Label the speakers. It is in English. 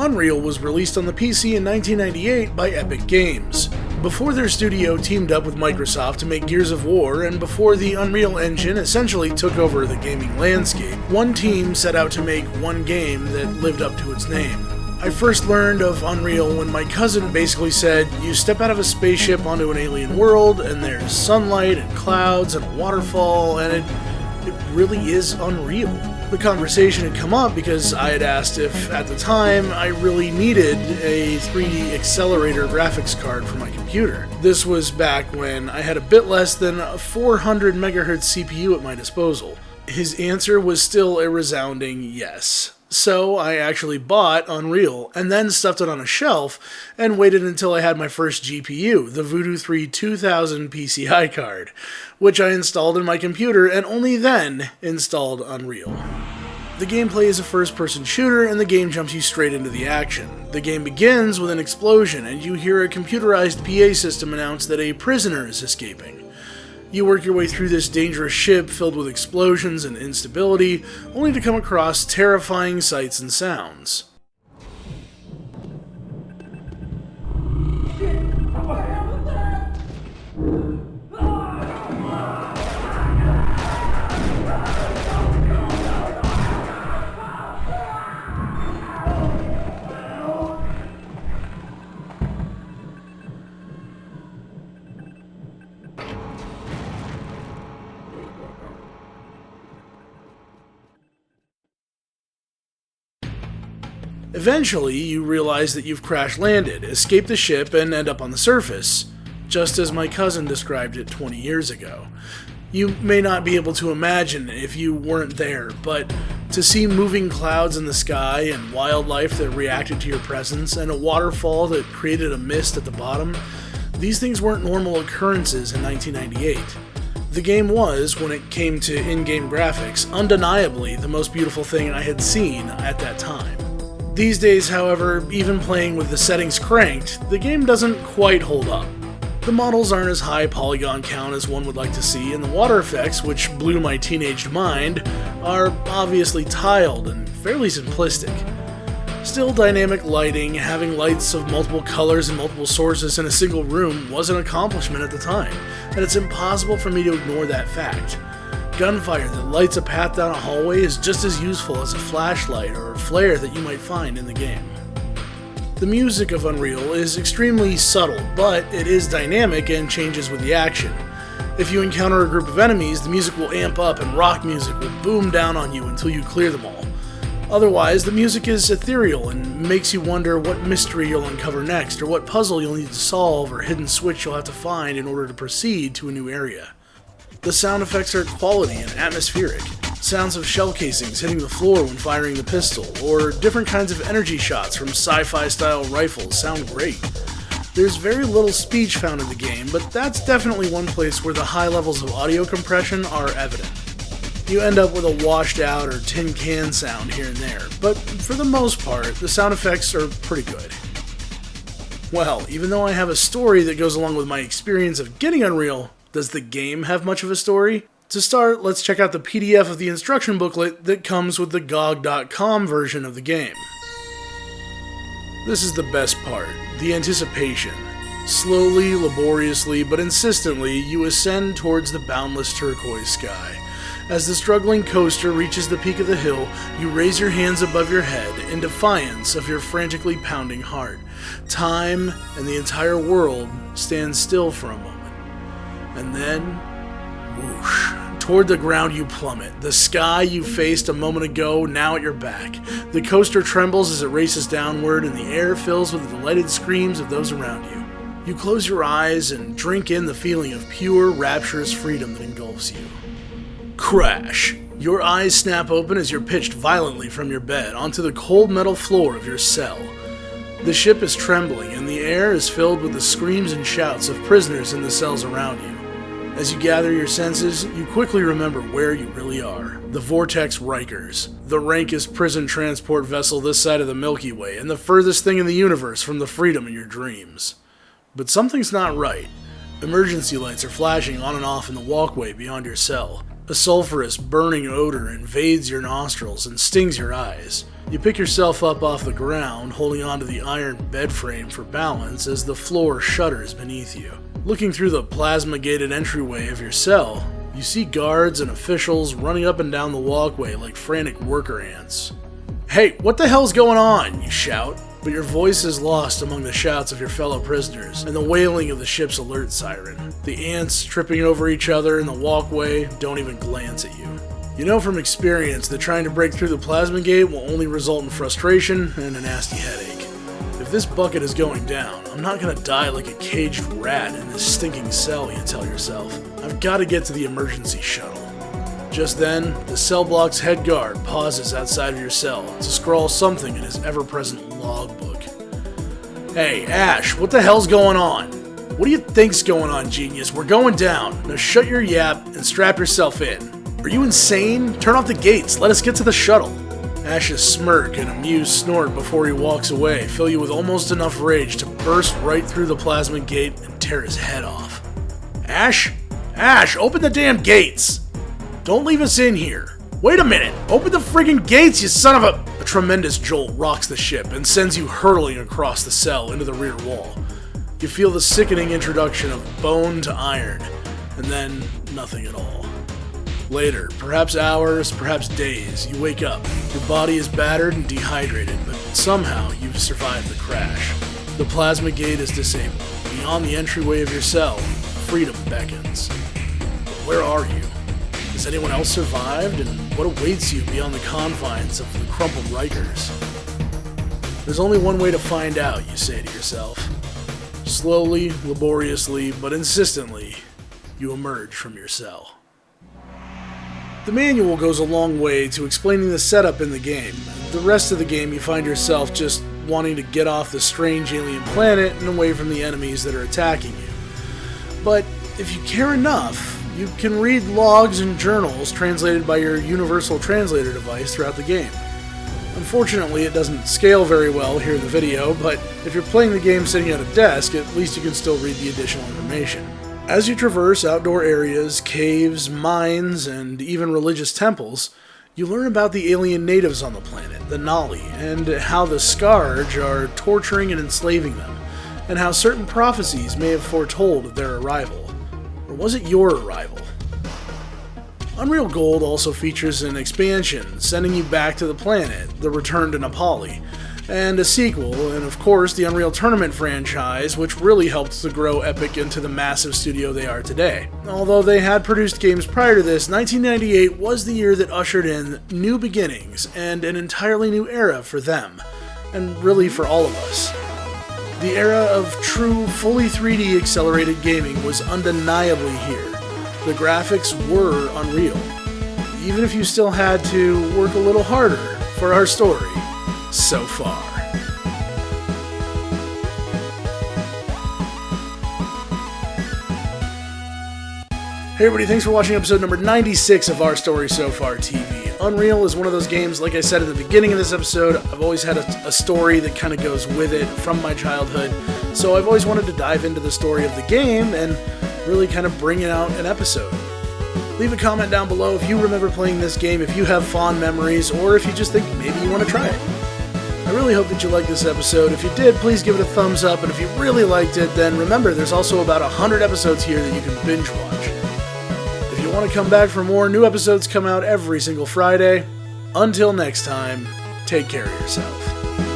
Speaker 1: Unreal was released on the PC in 1998 by Epic Games. Before their studio teamed up with Microsoft to make Gears of War, and before the Unreal Engine essentially took over the gaming landscape, one team set out to make one game that lived up to its name. I first learned of Unreal when my cousin basically said, you step out of a spaceship onto an alien world, and there's sunlight and clouds and a waterfall, and it really is unreal. The conversation had come up because I had asked if, at the time, I really needed a 3D accelerator graphics card for my computer. This was back when I had a bit less than a 400 MHz CPU at my disposal. His answer was still a resounding yes. So I actually bought Unreal, and then stuffed it on a shelf, and waited until I had my first GPU, the Voodoo 3 2000 PCI card, which I installed in my computer, and only then installed Unreal. The gameplay is a first-person shooter, and the game jumps you straight into the action. The game begins with an explosion, and you hear a computerized PA system announce that a prisoner is escaping. You work your way through this dangerous ship filled with explosions and instability, only to come across terrifying sights and sounds. Eventually, you realize that you've crash-landed, escaped the ship, and end up on the surface, just as my cousin described it 20 years ago. You may not be able to imagine if you weren't there, but to see moving clouds in the sky and wildlife that reacted to your presence and a waterfall that created a mist at the bottom, these things weren't normal occurrences in 1998. The game was, when it came to in-game graphics, undeniably the most beautiful thing I had seen at that time. These days, however, even playing with the settings cranked, the game doesn't quite hold up. The models aren't as high polygon count as one would like to see, and the water effects, which blew my teenaged mind, are obviously tiled and fairly simplistic. Still, dynamic lighting, having lights of multiple colors and multiple sources in a single room was an accomplishment at the time, and it's impossible for me to ignore that fact. Gunfire that lights a path down a hallway is just as useful as a flashlight or a flare that you might find in the game. The music of Unreal is extremely subtle, but it is dynamic and changes with the action. If you encounter a group of enemies, the music will amp up and rock music will boom down on you until you clear them all. Otherwise, the music is ethereal and makes you wonder what mystery you'll uncover next, or what puzzle you'll need to solve, or hidden switch you'll have to find in order to proceed to a new area. The sound effects are quality and atmospheric. Sounds of shell casings hitting the floor when firing the pistol, or different kinds of energy shots from sci-fi style rifles sound great. There's very little speech found in the game, but that's definitely one place where the high levels of audio compression are evident. You end up with a washed out or tin can sound here and there, but for the most part, the sound effects are pretty good. Well, even though I have a story that goes along with my experience of getting Unreal, does the game have much of a story? To start, let's check out the PDF of the instruction booklet that comes with the GOG.com version of the game. This is the best part, the anticipation. Slowly, laboriously, but insistently, you ascend towards the boundless turquoise sky. As the struggling coaster reaches the peak of the hill, you raise your hands above your head in defiance of your frantically pounding heart. Time and the entire world stand still for a moment. And then, whoosh, toward the ground you plummet. The sky you faced a moment ago, now at your back. The coaster trembles as it races downward, and the air fills with the delighted screams of those around you. You close your eyes and drink in the feeling of pure, rapturous freedom that engulfs you. Crash! Your eyes snap open as you're pitched violently from your bed onto the cold metal floor of your cell. The ship is trembling, and the air is filled with the screams and shouts of prisoners in the cells around you. As you gather your senses, you quickly remember where you really are. The Vortex Rikers, the rankest prison transport vessel this side of the Milky Way, and the furthest thing in the universe from the freedom in your dreams. But something's not right. Emergency lights are flashing on and off in the walkway beyond your cell. A sulphurous, burning odor invades your nostrils and stings your eyes. You pick yourself up off the ground, holding onto the iron bed frame for balance as the floor shudders beneath you. Looking through the plasma-gated entryway of your cell, you see guards and officials running up and down the walkway like frantic worker ants. "Hey, what the hell's going on?" you shout, but your voice is lost among the shouts of your fellow prisoners and the wailing of the ship's alert siren. The ants tripping over each other in the walkway don't even glance at you. You know from experience that trying to break through the plasma gate will only result in frustration and a nasty headache. If this bucket is going down, I'm not gonna die like a caged rat in this stinking cell, you tell yourself. I've gotta get to the emergency shuttle. Just then, the cell block's head guard pauses outside of your cell to scrawl something in his ever-present logbook. "Hey, Ash, what the hell's going on?" "What do you think's going on, genius? We're going down. Now shut your yap and strap yourself in." "Are you insane? Turn off the gates. Let us get to the shuttle." Ash's smirk and amused snort before he walks away fill you with almost enough rage to burst right through the plasma gate and tear his head off. "Ash? Ash, open the damn gates! Don't leave us in here. Wait a minute! Open the friggin' gates, you son of a..." A tremendous jolt rocks the ship and sends you hurtling across the cell into the rear wall. You feel the sickening introduction of bone to iron, and then nothing at all. Later, perhaps hours, perhaps days, you wake up. Your body is battered and dehydrated, but somehow you've survived the crash. The plasma gate is disabled. Beyond the entryway of your cell, freedom beckons. But where are you? Has anyone else survived? And what awaits you beyond the confines of the crumpled Rikers? There's only one way to find out, you say to yourself. Slowly, laboriously, but insistently, you emerge from your cell. The manual goes a long way to explaining the setup in the game. The rest of the game you find yourself just wanting to get off the strange alien planet and away from the enemies that are attacking you. But if you care enough, you can read logs and journals translated by your universal translator device throughout the game. Unfortunately, it doesn't scale very well here in the video, but if you're playing the game sitting at a desk, at least you can still read the additional information. As you traverse outdoor areas, caves, mines, and even religious temples, you learn about the alien natives on the planet, the Nali, and how the Scourge are torturing and enslaving them, and how certain prophecies may have foretold of their arrival. Or was it your arrival? Unreal Gold also features an expansion, sending you back to the planet, The Return to Nepali, and a sequel, and of course the Unreal Tournament franchise, which really helped to grow Epic into the massive studio they are today. Although they had produced games prior to this, 1998 was the year that ushered in new beginnings and an entirely new era for them, and really for all of us. The era of true, fully 3D accelerated gaming was undeniably here. The graphics were unreal, even if you still had to work a little harder for our story. So far. Hey everybody, thanks for watching episode number 96 of Our Story So Far TV. Unreal is one of those games, like I said at the beginning of this episode, I've always had a story that kind of goes with it from my childhood, so I've always wanted to dive into the story of the game and really kind of bring out an episode. Leave a comment down below if you remember playing this game, if you have fond memories, or if you just think maybe you want to try it. I really hope that you liked this episode. If you did, please give it a thumbs up, and if you really liked it, then remember there's also about 100 episodes here that you can binge watch. If you want to come back for more, new episodes come out every single Friday. Until next time, take care of yourself.